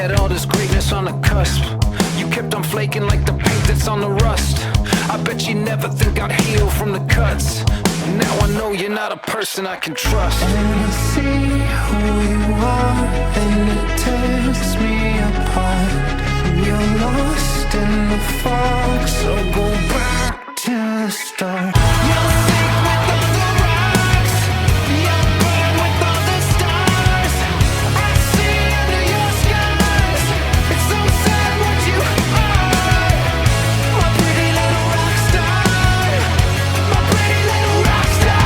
had all this greatness on the cusp. You kept on flaking like the paint that's on the rust. I bet you never think I'd heal from the cuts. Now I know you're not a person I can trust. And I see who you are, and it tears me apart. You're lost in the fog, so go back to the start. You'll sink with all the rocks, you'll burn with all the stars. I see under your skies, it's so sad what you are. My pretty little rock star, my pretty little rock star.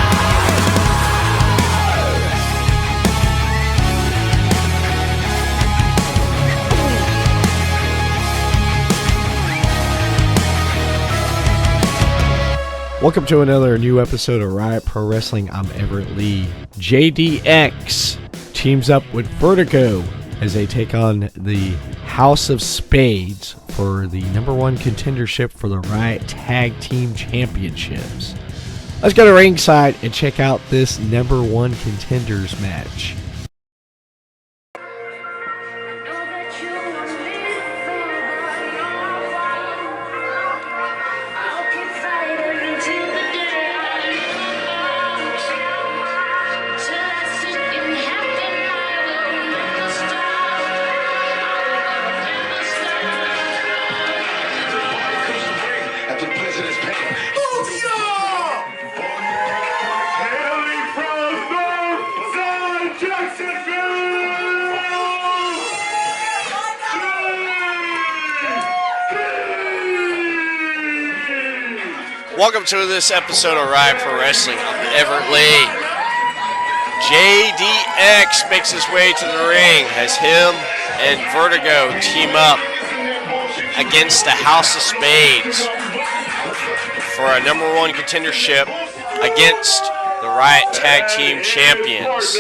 Welcome to another new episode of Riot Pro Wrestling. I'm Everett Lee. JDX teams up with Vertigo as they take on the House of Spades for the #1 contendership for the Riot Tag-Team Championships. Let's go to ringside and check out this #1 contenders match. Welcome to this episode of Riot Pro Wrestling. I'm Everett Lee. JDX makes his way to the ring as him and Vertigo team up against the House of Spades for a #1 contendership against the Riot Tag-Team Champions.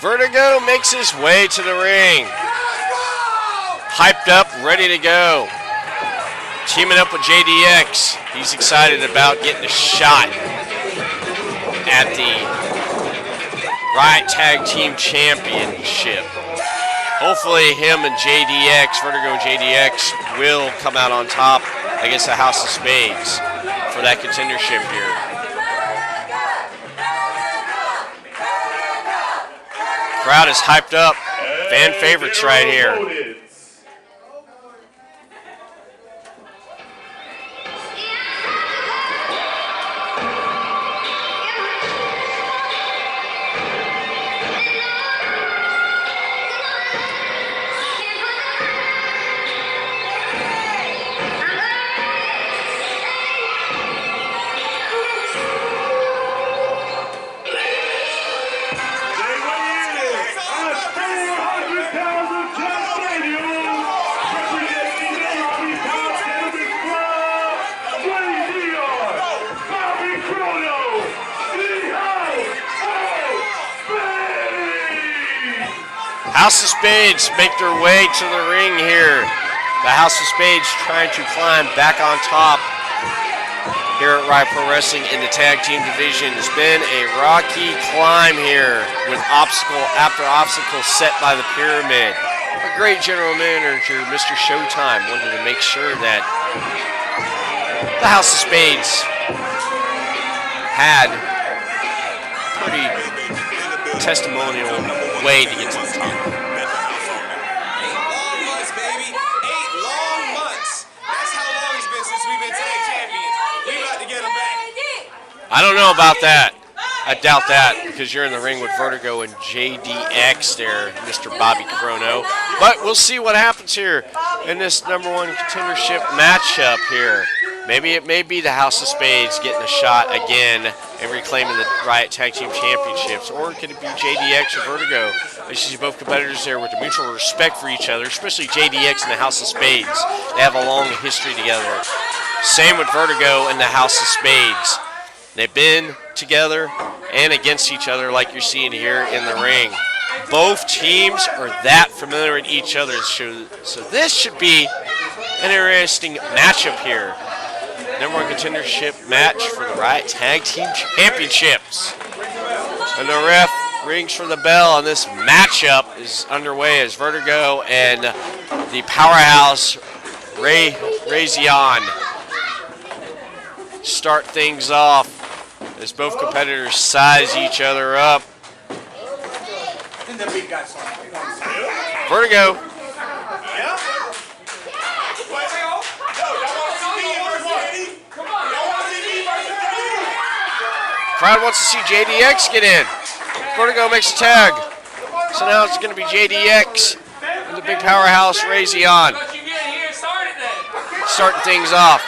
Vertigo makes his way to the ring. Hyped up, ready to go. Teaming up with JDX. He's excited about getting a shot at the Riot Tag Team Championship. Hopefully him and JDX, Vertigo JDX, will come out on top against the House of Spades for that contendership here. Crowd is hyped up. Fan favorites right here. House of Spades make their way to the ring here. The House of Spades trying to climb back on top here at Riot Pro Wrestling in the tag team division. It's been a rocky climb here with obstacle after obstacle set by the Pyramid. A great general manager, Mr. Showtime, wanted to make sure that the House of Spades had pretty testimonial way to get to the top. 8 long months, baby. 8 long months. That's how long it's been since we've been tag champions. We about to get them back. I don't know about that. I doubt that because you're in the ring with Vertigo and JDX there, Mr. Bobby Chrono. But we'll see what happens here in this #1 contendership matchup here. Maybe it may be the House of Spades getting a shot again and reclaiming the Riot Tag-Team Championships, or could it be JDX or Vertigo? You see both competitors there with a mutual respect for each other, especially JDX and the House of Spades. They have a long history together. Same with Vertigo and the House of Spades. They've been together and against each other like you're seeing here in the ring. Both teams are that familiar with each other, so this should be an interesting matchup here. #1 contendership match for the Riot Tag-Team Championships. And the ref rings for the bell, and this matchup is underway as Vertigo and the powerhouse Razion start things off as both competitors size each other up. Vertigo. Crowd wants to see JDX get in. Vertigo makes a tag. So now it's going to be JDX and the big powerhouse Razion starting things off.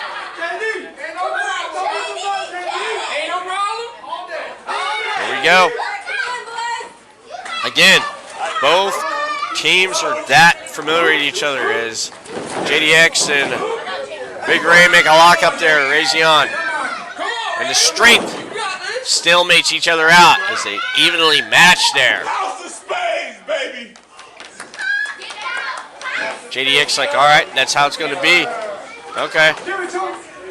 Here we go. Again, both teams are that familiar with each other as JDX and Big Ray make a lock up there, Razion. And the strength stalemates each other out as they evenly match there. House of Spades, baby. JDX like, all right, that's how it's going to be. Okay.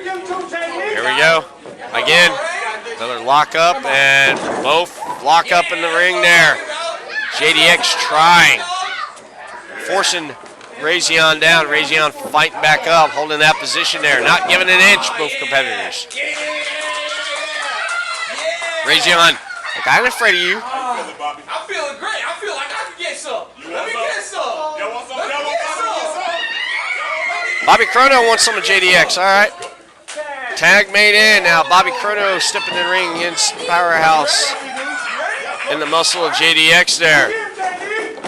Here we go. Again, another lock up, and both lock up in the ring there. JDX trying, forcing Razion down. Razion fighting back up, holding that position there, not giving an inch, both competitors. Razion, like, I'm afraid of you. I'm feeling great. I feel like I can get some. Let me get some. Let me get some. Bobby Chrono wants some of JDX, all right. Tag made in. Now Bobby Chrono stepping in the ring against Powerhouse and the muscle of JDX there.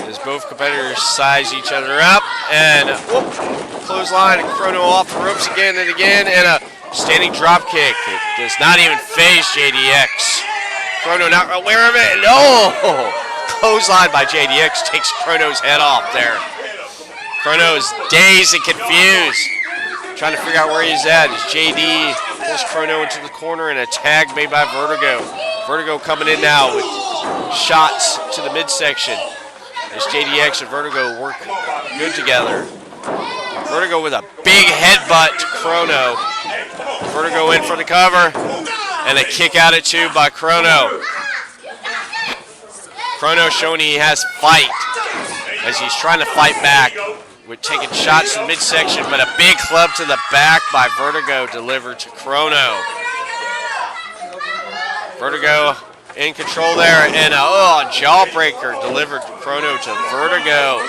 As both competitors size each other up. And whoop, clothesline and Chrono off the ropes again and again. And a standing drop kick. It does not even phase JDX. Chrono not aware of it. No! Clothesline by JDX takes Chrono's head off there. Chrono is dazed and confused, trying to figure out where he's at. As JD pulls Chrono into the corner and a tag made by Vertigo. Vertigo coming in now with shots to the midsection as JDX and Vertigo work good together. Vertigo with a big headbutt to Chrono. Vertigo in for the cover and a kick out at 2 by Chrono. Chrono showing he has fight as he's trying to fight back. We're taking shots in the midsection, but a big club to the back by Vertigo delivered to Chrono. Vertigo in control there, and a jawbreaker delivered to Chrono to Vertigo.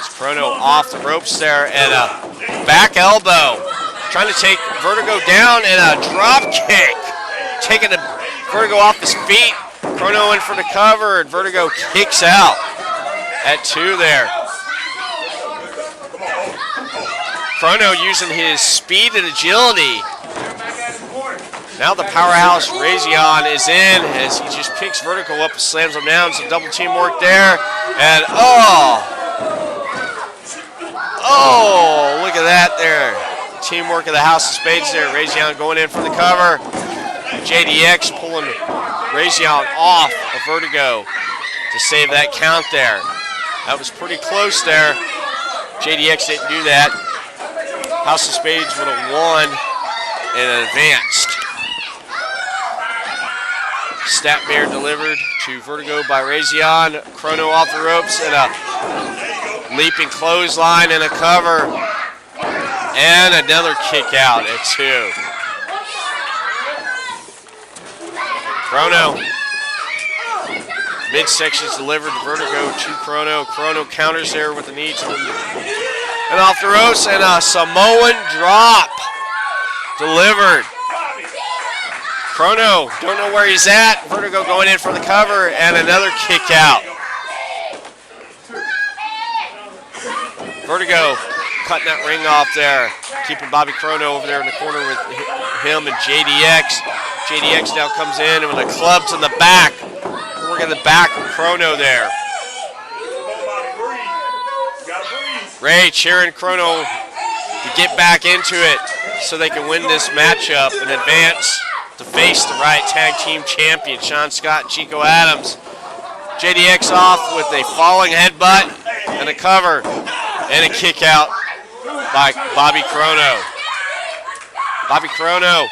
It's Chrono off the ropes there, and a back elbow. Trying to take Vertigo down, and a drop kick. Taking the Vertigo off his feet. Chrono in for the cover, and Vertigo kicks out at 2 there. Chrono using his speed and agility. Now the powerhouse Razion is in as he just picks Vertigo up and slams him down. Some double teamwork there. And look at that there. Teamwork of the House of Spades there. Razion going in for the cover. JDX pulling Razion off of Vertigo to save that count there. That was pretty close there. JDX didn't do that. House of Spades would have won and advanced. Statmare delivered to Vertigo by Razion. Chrono off the ropes and a leaping clothesline and a cover. And another kick out at 2. Chrono. Midsection's delivered to Vertigo to Chrono. Chrono counters there with a knee to the and off the ropes, and a Samoan drop delivered. Chrono, don't know where he's at. Vertigo going in for the cover, and another kick out. Vertigo cutting that ring off there. Keeping Bobby Chrono over there in the corner with him and JDX. JDX now comes in and with the club to the back. Working the back of Chrono there. Ray cheering Chrono to get back into it so they can win this matchup and advance to face the Riot Tag-Team Champions, Sean Scott and Chico Adams. JDX off with a falling headbutt and a cover and a kick out by Bobby Chrono. Bobby Chrono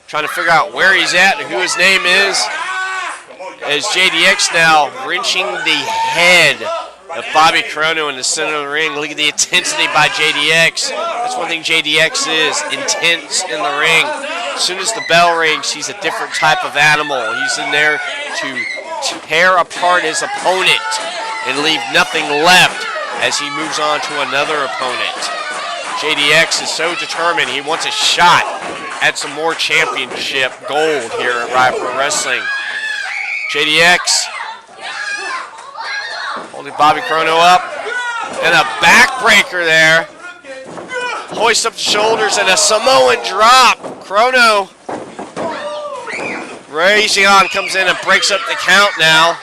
trying to figure out where he's at and who his name is, as JDX now wrenching the head of Bobby Chrono in the center of the ring. Look at the intensity by JDX. That's one thing JDX is, intense in the ring. As soon as the bell rings, he's a different type of animal. He's in there to tear apart his opponent and leave nothing left as he moves on to another opponent. JDX is so determined. He wants a shot at some more championship gold here at Riot Pro Wrestling. JDX holding Bobby Chrono up, and a backbreaker there. Hoist up the shoulders and a Samoan drop. Chrono. Razion comes in and breaks up the count now.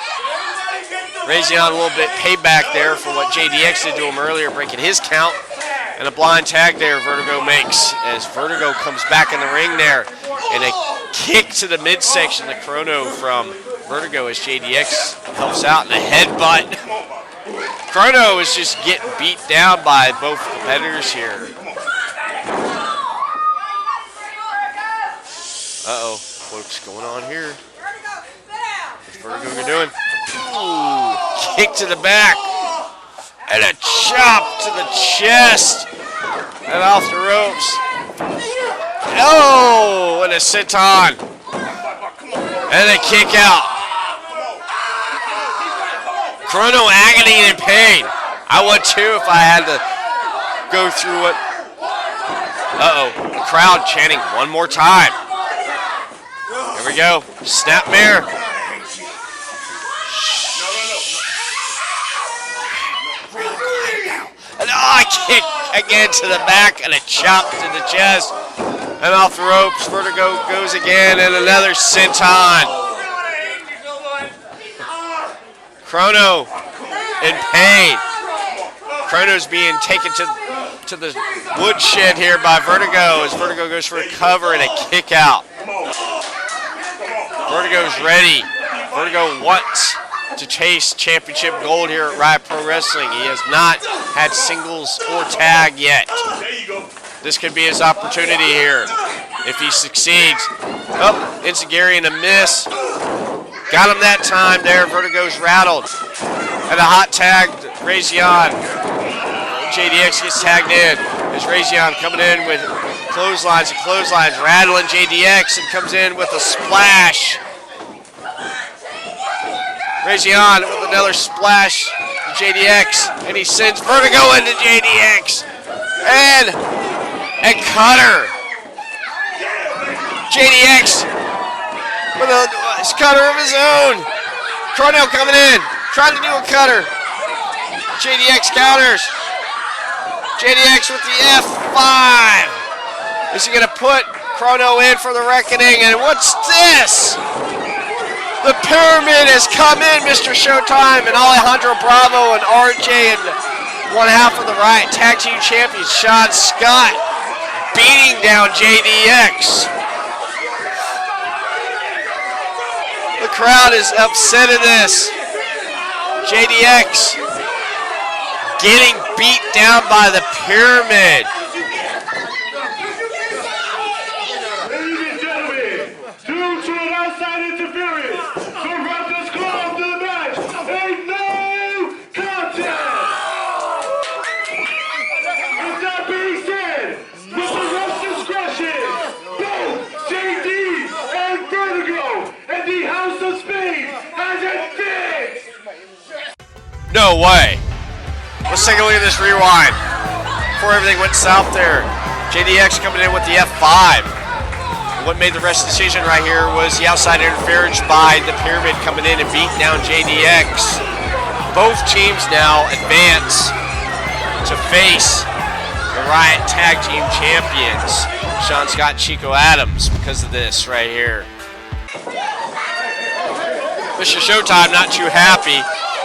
Razion a little bit payback there for what JDX did to him earlier, breaking his count. And a blind tag there Vertigo makes as Vertigo comes back in the ring there. And a kick to the midsection to Chrono from Vertigo as JDX helps out in a headbutt. Chrono is just getting beat down by both competitors here. Uh-oh, what's going on here? What's Vertigo doing? Ooh, kick to the back. And a chop to the chest. And off the ropes. Oh, and a senton. And a kick out. Chrono agony and pain. I would too if I had to go through it. Uh-oh, the crowd chanting one more time. Here we go, snapmare. And a kick again to the back and a chop to the chest. And off the ropes, Vertigo goes again and another senton. Chrono in pain. Chrono's being taken to the woodshed here by Vertigo as Vertigo goes for a cover and a kick out. Vertigo's ready. Vertigo wants to chase championship gold here at Riot Pro Wrestling. He has not had singles or tag yet. This could be his opportunity here if he succeeds. Oh, Enziguri and a miss. Got him that time there. Vertigo's rattled. And a hot tag, Razion. JDX gets tagged in. As Razion coming in with clotheslines and clotheslines, rattling JDX and comes in with a splash. Razion with another splash to JDX, and he sends Vertigo into JDX. And a cutter. JDX with a cutter of his own. Chrono coming in, trying to do a cutter. JDX counters. JDX with the F5. Is he going to put Chrono in for the reckoning? And what's this? The Pyramid has come in, Mr. Showtime, and Alejandro Bravo and RJ and one half of the Riot Tag-Team Champions, Sean Scott, beating down JDX. The crowd is upset at this. JDX getting beat down by the Pyramid. Ladies and gentlemen, due to an outside interference, the ref has called the match a no contest. With that being said, with the ref's discretion, both JD and Vertigo and the House of Spades has it fixed. No way. Let's take a look at this rewind. Before everything went south there, JDX coming in with the F5. What made the rest of the decision right here was the outside interference by the Pyramid coming in and beating down JDX. Both teams now advance to face the Riot Tag-Team Champions, Sean Scott and Chico Adams, because of this right here. Mr. Showtime not too happy,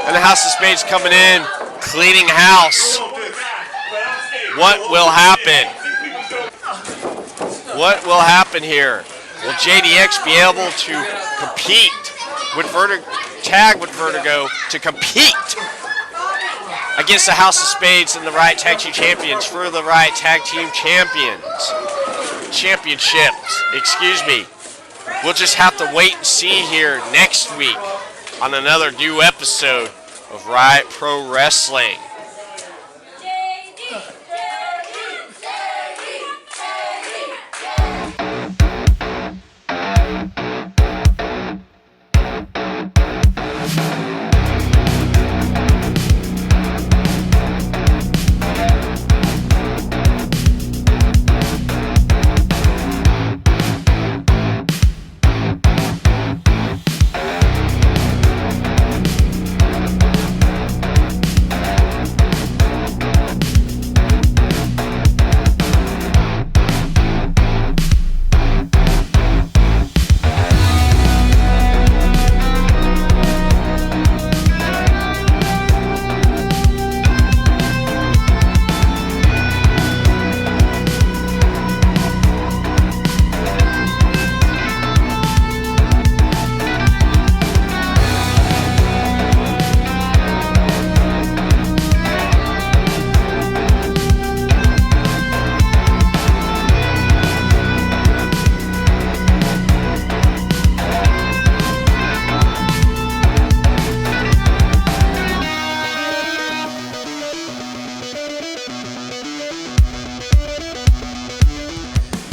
and the House of Spades coming in, cleaning house. What will happen? What will happen here? Will JDX be able to compete with Vertigo, tag with Vertigo to compete against the House of Spades and the Riot Tag-Team Champions for the Riot Tag-Team Championships, excuse me. We'll just have to wait and see here next week on another new episode of Riot Pro Wrestling.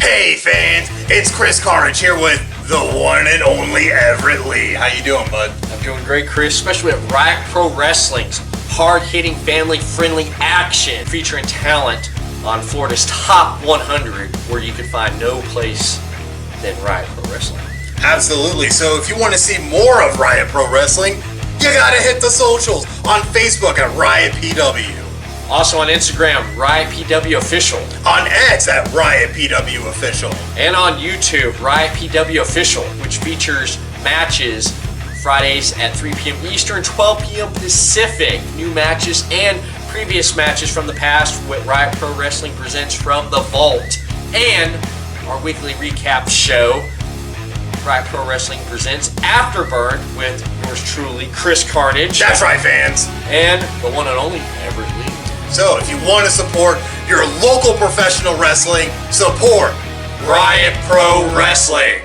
Hey fans, it's Chris Carnage here with the one and only Everett Lee. How you doing, bud? I'm doing great, Chris, especially with Riot Pro Wrestling's hard-hitting, family-friendly action featuring talent on Florida's top 100, where you can find no place than Riot Pro Wrestling. Absolutely. So if you want to see more of Riot Pro Wrestling, you gotta hit the socials on Facebook at Riot PW. Also on Instagram, Riot PW Official. On X at Riot PW Official. And on YouTube, Riot PW Official, which features matches Fridays at 3 p.m. Eastern, 12 p.m. Pacific. New matches and previous matches from the past with Riot Pro Wrestling presents From the Vault. And our weekly recap show, Riot Pro Wrestling presents Afterburn with yours truly, Chris Carnage. That's right, fans. And the one and only Everett Lee. So if you want to support your local professional wrestling, support Riot Pro Wrestling.